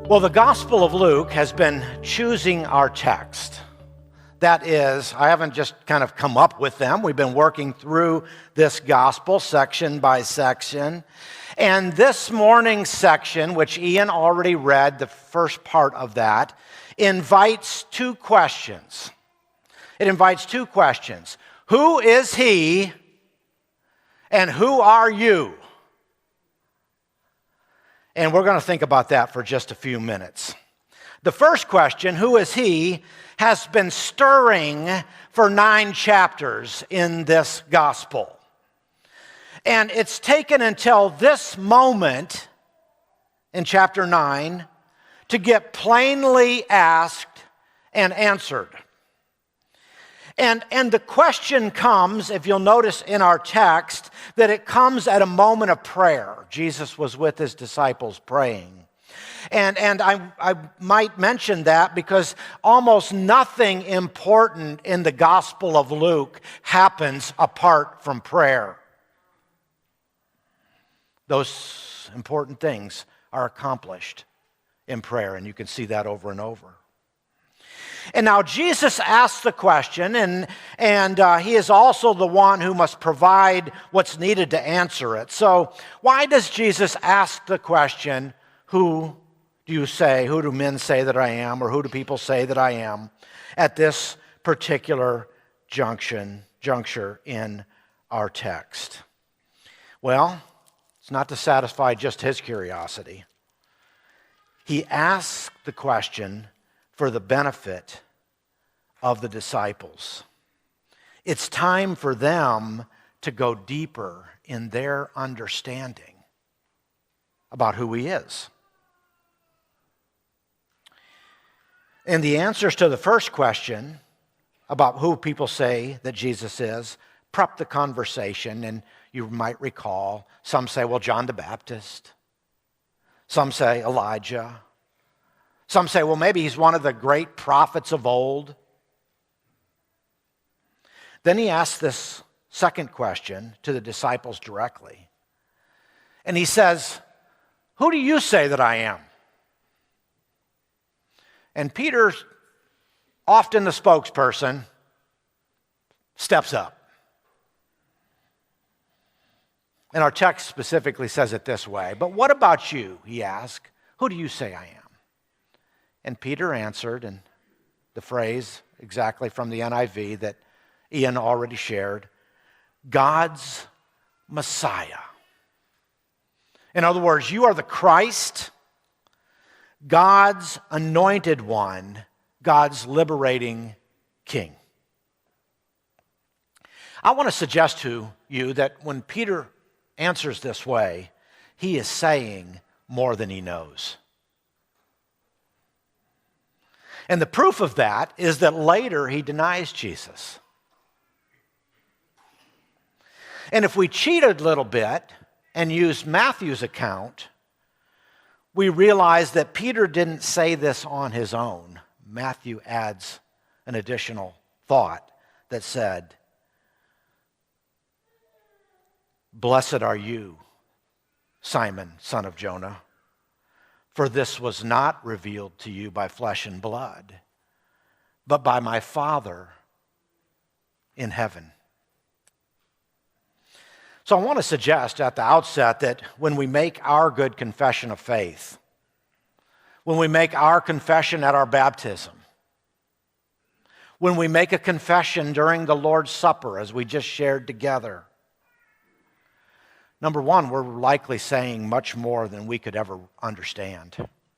Well, the Gospel of Luke has been choosing our text. That is, I haven't just kind of come up with them. We've been working through this gospel section by section. And this morning's section, which Ian already read, the first part of that, invites two questions. It invites two questions. Who is he and who are you? And we're going to think about that for just a few minutes. The first question, who is he, has been stirring for 9 chapters in this gospel. And it's taken until this moment in chapter 9 to get plainly asked and answered. And the question comes, if you'll notice in our text, that it comes at a moment of prayer. Jesus was with his disciples praying. And I might mention that because almost nothing important in the Gospel of Luke happens apart from prayer. Those important things are accomplished in prayer, and you can see that over and over. And now Jesus asks the question, and he is also the one who must provide what's needed to answer it. So why does Jesus ask the question, who do men say that I am, or who do people say that I am, at this particular juncture in our text? Well, it's not to satisfy just his curiosity. He asks the question for the benefit of the disciples. It's time for them to go deeper in their understanding about who he is. And the answers to the first question about who people say that Jesus is prep the conversation, and you might recall some say, well, John the Baptist. Some say Elijah. Some say, well, maybe he's one of the great prophets of old. Then he asks this second question to the disciples directly. And he says, who do you say that I am? And Peter, often the spokesperson, steps up. And our text specifically says it this way. But what about you, he asked. Who do you say I am? And Peter answered, and the phrase exactly from the NIV that Ian already shared, God's Messiah. In other words, you are the Christ, God's anointed one, God's liberating king. I want to suggest to you that when Peter answers this way, he is saying more than he knows. And the proof of that is that later he denies Jesus. And if we cheat a little bit and use Matthew's account, we realize that Peter didn't say this on his own. Matthew adds an additional thought that said, Blessed are you, Simon, son of Jonah, for this was not revealed to you by flesh and blood, but by my Father in heaven. So I want to suggest at the outset that when we make our good confession of faith, when we make our confession at our baptism, when we make a confession during the Lord's Supper as we just shared together, number one, we're likely saying much more than we could ever understand,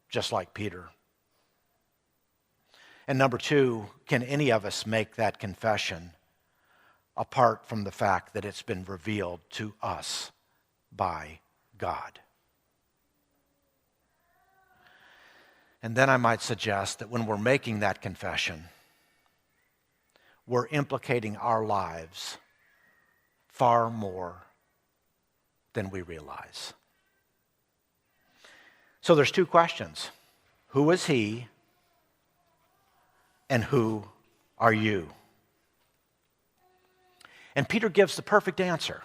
just like Peter. And number two, can any of us make that confession apart from the fact that it's been revealed to us by God? And then I might suggest that when we're making that confession, we're implicating our lives far more than we realize. So there's 2 questions. Who is he? And who are you? And Peter gives the perfect answer.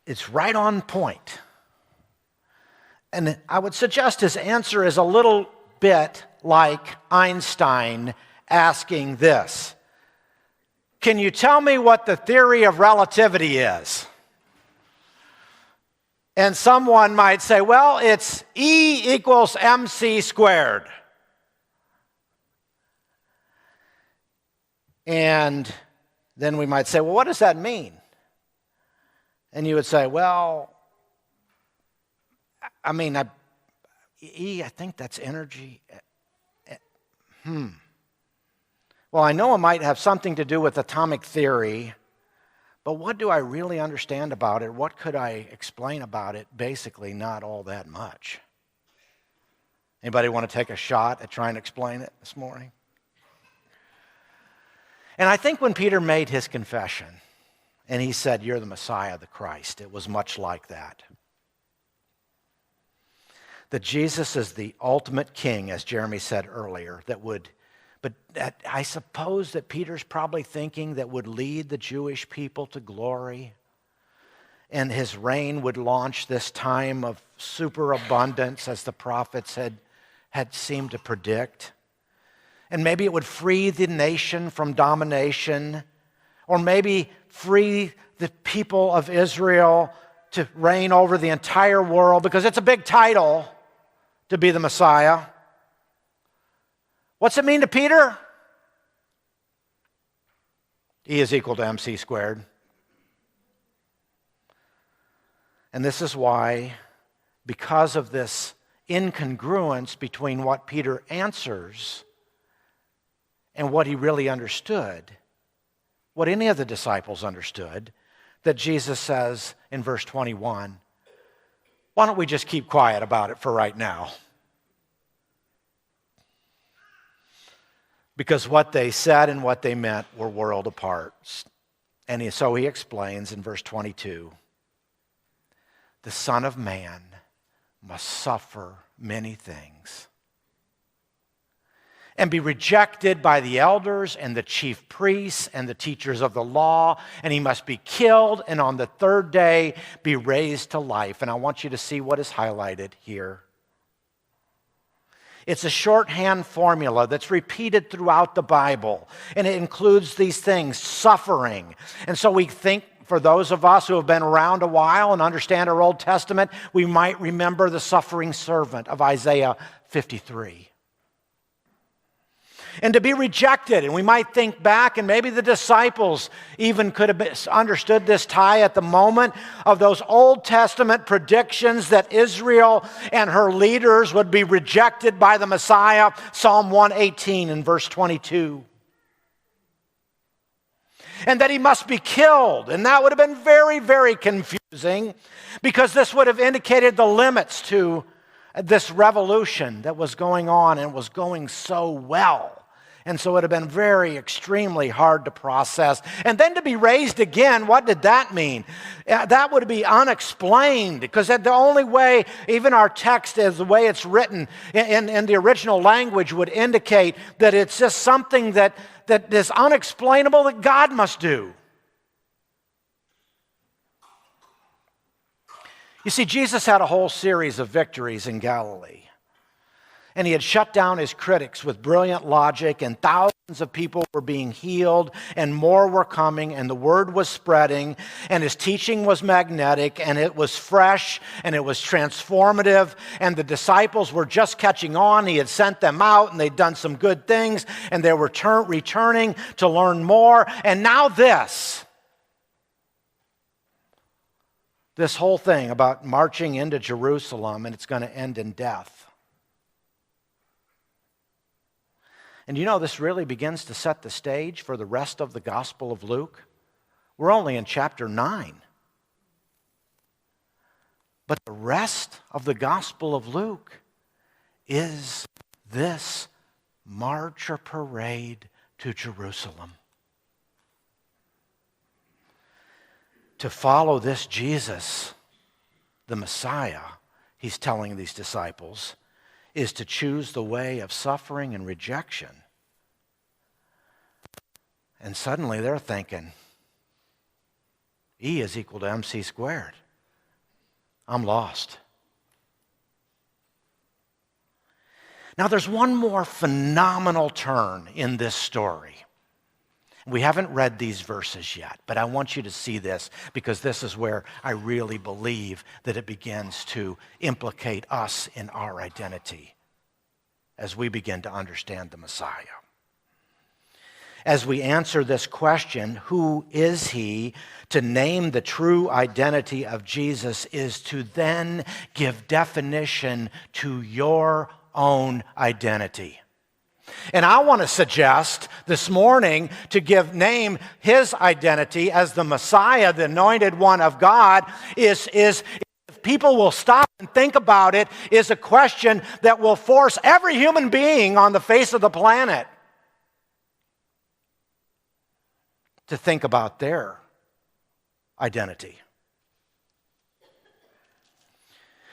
It's right on point. And I would suggest his answer is a little bit like Einstein asking this: can you tell me what the theory of relativity is? And someone might say, well, it's E equals mc squared. And then we might say, well, what does that mean? And you would say, well, E, I think that's energy. Well, I know it might have something to do with atomic theory, but what do I really understand about it? What could I explain about it? Basically, not all that much. Anybody want to take a shot at trying to explain it this morning? And I think when Peter made his confession, and he said, you're the Messiah, the Christ, it was much like that. That Jesus is the ultimate king, as Jeremy said earlier, I suppose that Peter's probably thinking that would lead the Jewish people to glory, and his reign would launch this time of superabundance, as the prophets had seemed to predict. And maybe it would free the nation from domination, or maybe free the people of Israel to reign over the entire world, because it's a big title to be the Messiah. What's it mean to Peter? E is equal to mc squared. And this is why, because of this incongruence between what Peter answers and what he really understood, what any of the disciples understood, that Jesus says in verse 21, why don't we just keep quiet about it for right now? Because what they said and what they meant were world apart. And so he explains in verse 22, the Son of Man must suffer many things and be rejected by the elders and the chief priests and the teachers of the law, and he must be killed and on the third day be raised to life. And I want you to see what is highlighted here. It's a shorthand formula that's repeated throughout the Bible, and it includes these things: suffering. And so we think, for those of us who have been around a while and understand our Old Testament, we might remember the suffering servant of Isaiah 53. And to be rejected, and we might think back, and maybe the disciples even could have understood this tie at the moment of those Old Testament predictions that Israel and her leaders would be rejected by the Messiah. Psalm 118 and verse 22. And that he must be killed. And that would have been very, very confusing, because this would have indicated the limits to this revolution that was going on, and was going so well. And so it would have been extremely hard to process. And then to be raised again, what did that mean? That would be unexplained, because the only way, even our text as the way it's written in the original language, would indicate that it's just something that is unexplainable that God must do. You see, Jesus had a whole series of victories in Galilee. And he had shut down his critics with brilliant logic, and thousands of people were being healed, and more were coming, and the word was spreading, and his teaching was magnetic, and it was fresh, and it was transformative, and the disciples were just catching on. He had sent them out, and they'd done some good things, and they were returning to learn more. And now this whole thing about marching into Jerusalem, and it's going to end in death. And you know, this really begins to set the stage for the rest of the Gospel of Luke. We're only in chapter 9. But the rest of the Gospel of Luke is this march or parade to Jerusalem. To follow this Jesus, the Messiah, he's telling these disciples, is to choose the way of suffering and rejection. And suddenly they're thinking, E is equal to mc squared. I'm lost. Now, there's one more phenomenal turn in this story. We haven't read these verses yet, but I want you to see this because this is where I really believe that it begins to implicate us in our identity as we begin to understand the Messiah. As we answer this question, who is he? To name the true identity of Jesus is to then give definition to your own identity. And I want to suggest this morning to give name his identity as the Messiah, the anointed one of God, is if people will stop and think about it, is a question that will force every human being on the face of the planet to think about their identity.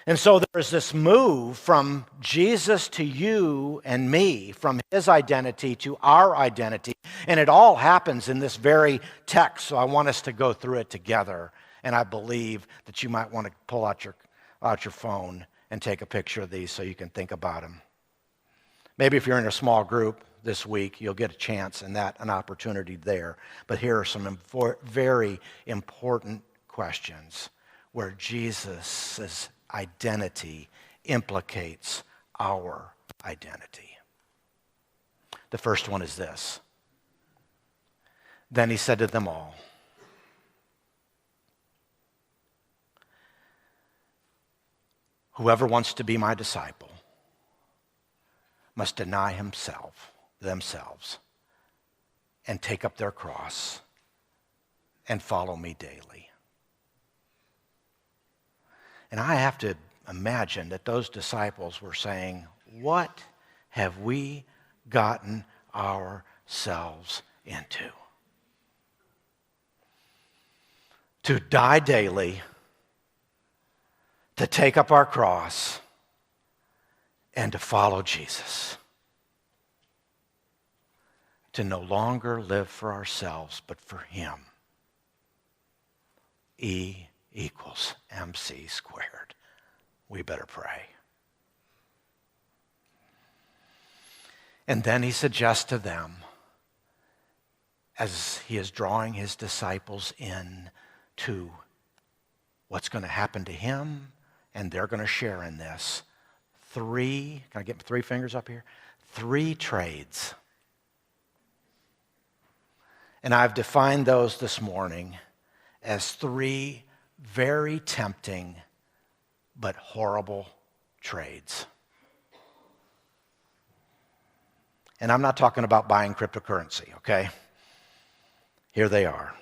And so there's this move from Jesus to you and me, from his identity to our identity, and it all happens in this very text, so I want us to go through it together, and I believe that you might want to pull out your phone and take a picture of these so you can think about them. Maybe if you're in a small group this week, you'll get a chance and an opportunity there. But here are some very important questions where Jesus' identity implicates our identity. The first one is this. Then he said to them all, whoever wants to be my disciple must deny themselves and take up their cross and follow me daily. And I have to imagine that those disciples were saying, what have we gotten ourselves into? To die daily, to take up our cross, and to follow Jesus. To no longer live for ourselves, but for him. E equals MC squared. We better pray. And then he suggests to them, as he is drawing his disciples in to what's going to happen to him, and they're going to share in this, can I get 3 fingers up here? 3 trades. And I've defined those this morning as 3 very tempting but horrible trades. And I'm not talking about buying cryptocurrency, okay? Here they are.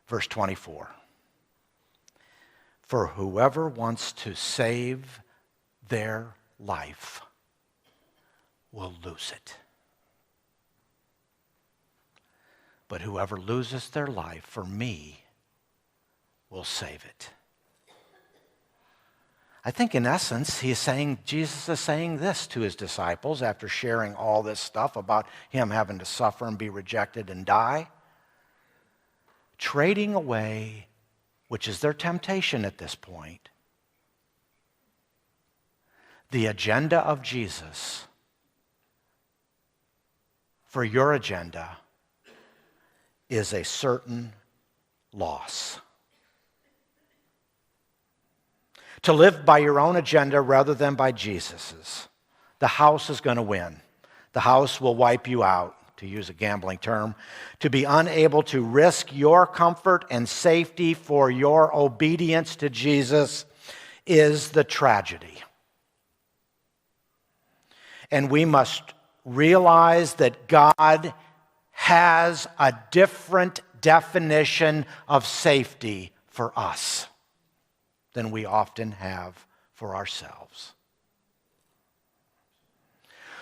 Verse 24. For whoever wants to save their life will lose it. But whoever loses their life for me will save it. I think in essence, Jesus is saying this to his disciples after sharing all this stuff about him having to suffer and be rejected and die. Trading away, which is their temptation at this point, the agenda of Jesus for your agenda is a certain loss. To live by your own agenda rather than by Jesus's. The house is going to win. The house will wipe you out, to use a gambling term. To be unable to risk your comfort and safety for your obedience to Jesus is the tragedy. And we must realize that God has a different definition of safety for us than we often have for ourselves.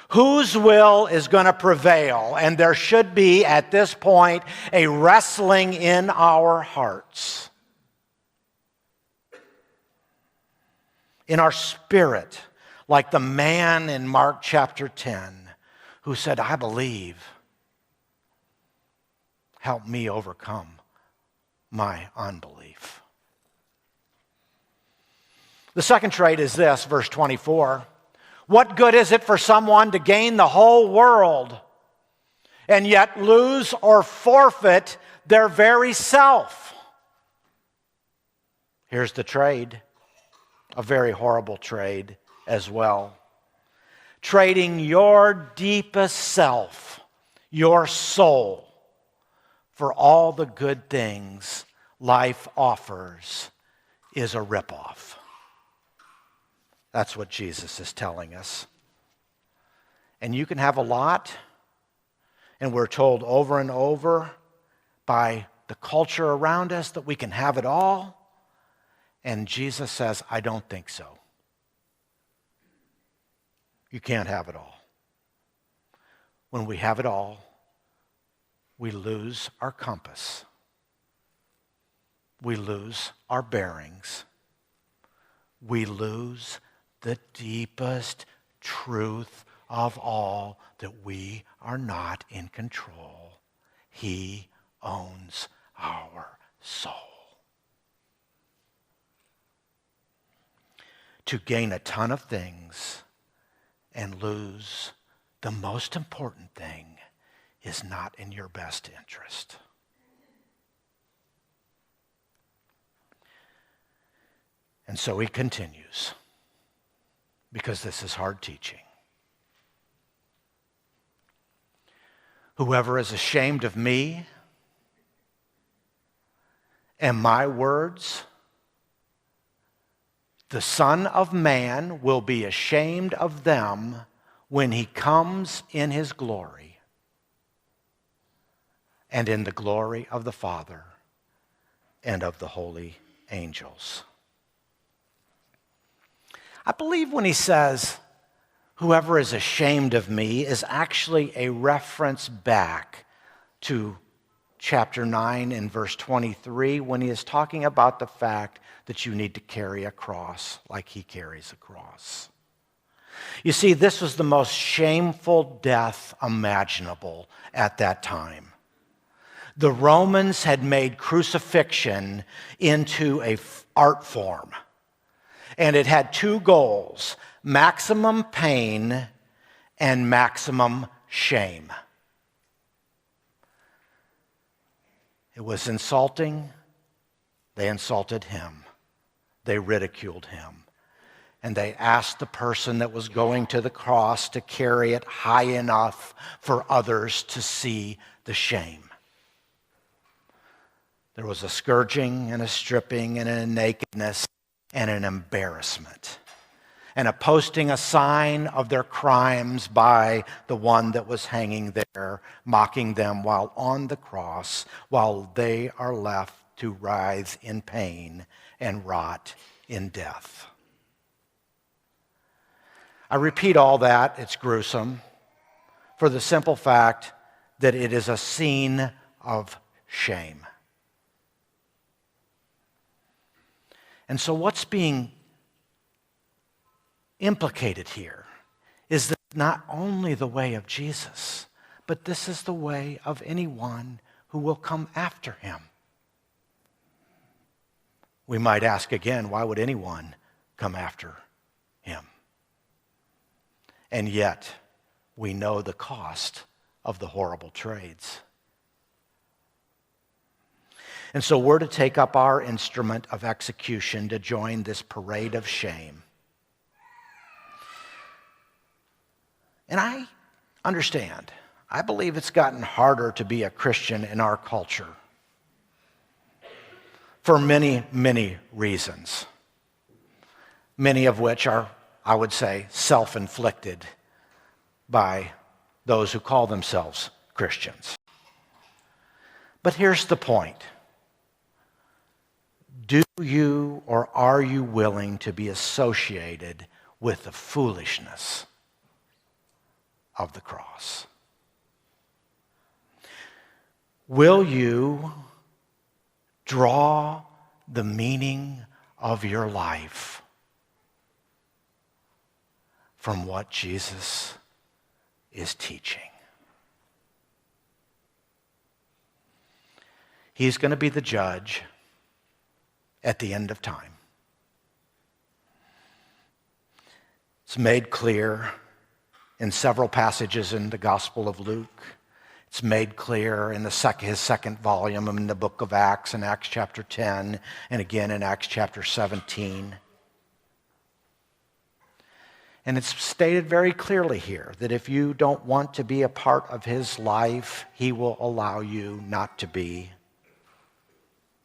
Whose will is going to prevail? And there should be, at this point, a wrestling in our hearts, in our spirit, like the man in Mark chapter 10 who said, I believe. Help me overcome my unbelief. The second trait is this, verse 24. What good is it for someone to gain the whole world and yet lose or forfeit their very self? Here's the trade, a very horrible trade as well. Trading your deepest self, your soul, for all the good things life offers is a ripoff. That's what Jesus is telling us. And you can have a lot, and we're told over and over by the culture around us that we can have it all. And Jesus says, I don't think so. You can't have it all. When we have it all, we lose our compass. We lose our bearings. We lose the deepest truth of all, that we are not in control. He owns our soul. To gain a ton of things and lose the most important thing is not in your best interest. And so he continues, because this is hard teaching. Whoever is ashamed of me and my words, the Son of Man will be ashamed of them when he comes in his glory and in the glory of the Father and of the holy angels. I believe when he says, whoever is ashamed of me, is actually a reference back to chapter 9 and verse 23, when he is talking about the fact that you need to carry a cross like he carries a cross. You see, this was the most shameful death imaginable at that time. The Romans had made crucifixion into an art form. And it had two goals: maximum pain and maximum shame. It was insulting. They insulted him. They ridiculed him. And they asked the person that was going to the cross to carry it high enough for others to see the shame. There was a scourging and a stripping and a nakedness and an embarrassment, and a posting a sign of their crimes by the one that was hanging there, mocking them while on the cross, while they are left to writhe in pain and rot in death. I repeat all that, it's gruesome, for the simple fact that it is a scene of shame. And so what's being implicated here is that not only the way of Jesus, but this is the way of anyone who will come after him. We might ask again, why would anyone come after him? And yet, we know the cost of the horrible trades. And so we're to take up our instrument of execution to join this parade of shame. And I understand. I believe it's gotten harder to be a Christian in our culture for many, many reasons, many of which are, I would say, self-inflicted by those who call themselves Christians. But here's the point. Do you or are you willing to be associated with the foolishness of the cross? Will you draw the meaning of your life from what Jesus is teaching? He's going to be the judge at the end of time. It's made clear in several passages in the Gospel of Luke. It's made clear in his second volume in the book of Acts, in Acts chapter 10, and again in Acts chapter 17. And it's stated very clearly here that if you don't want to be a part of his life, he will allow you not to be.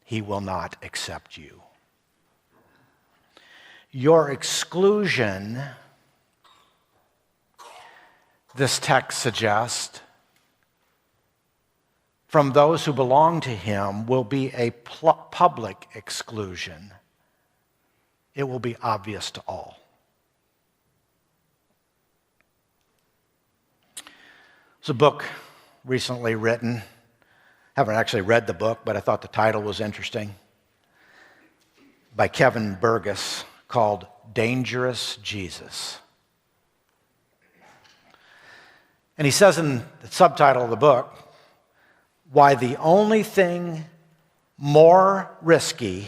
He will not accept you. Your exclusion, this text suggests, from those who belong to him will be a public exclusion. It will be obvious to all. There's a book recently written. Haven't actually read the book, but I thought the title was interesting. By Kevin Burgess, called Dangerous Jesus. And he says in the subtitle of the book, why the only thing more risky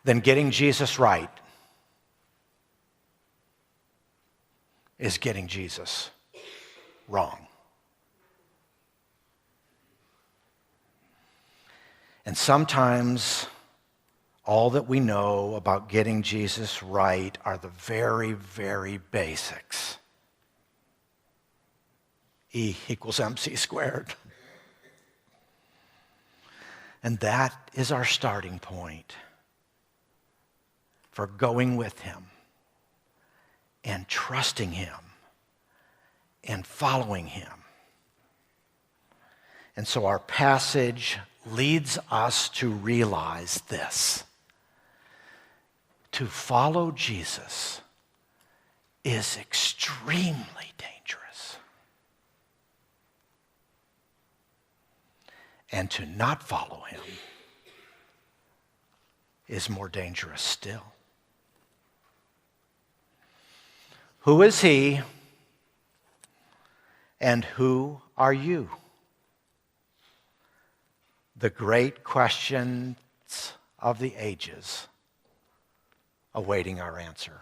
than getting Jesus right is getting Jesus wrong. And sometimes all that we know about getting Jesus right are the very, very basics. E equals MC squared. And that is our starting point for going with him and trusting him and following him. And so our passage leads us to realize this. To follow Jesus is extremely dangerous. And to not follow him is more dangerous still. Who is he and who are you? The great questions of the ages awaiting our answer.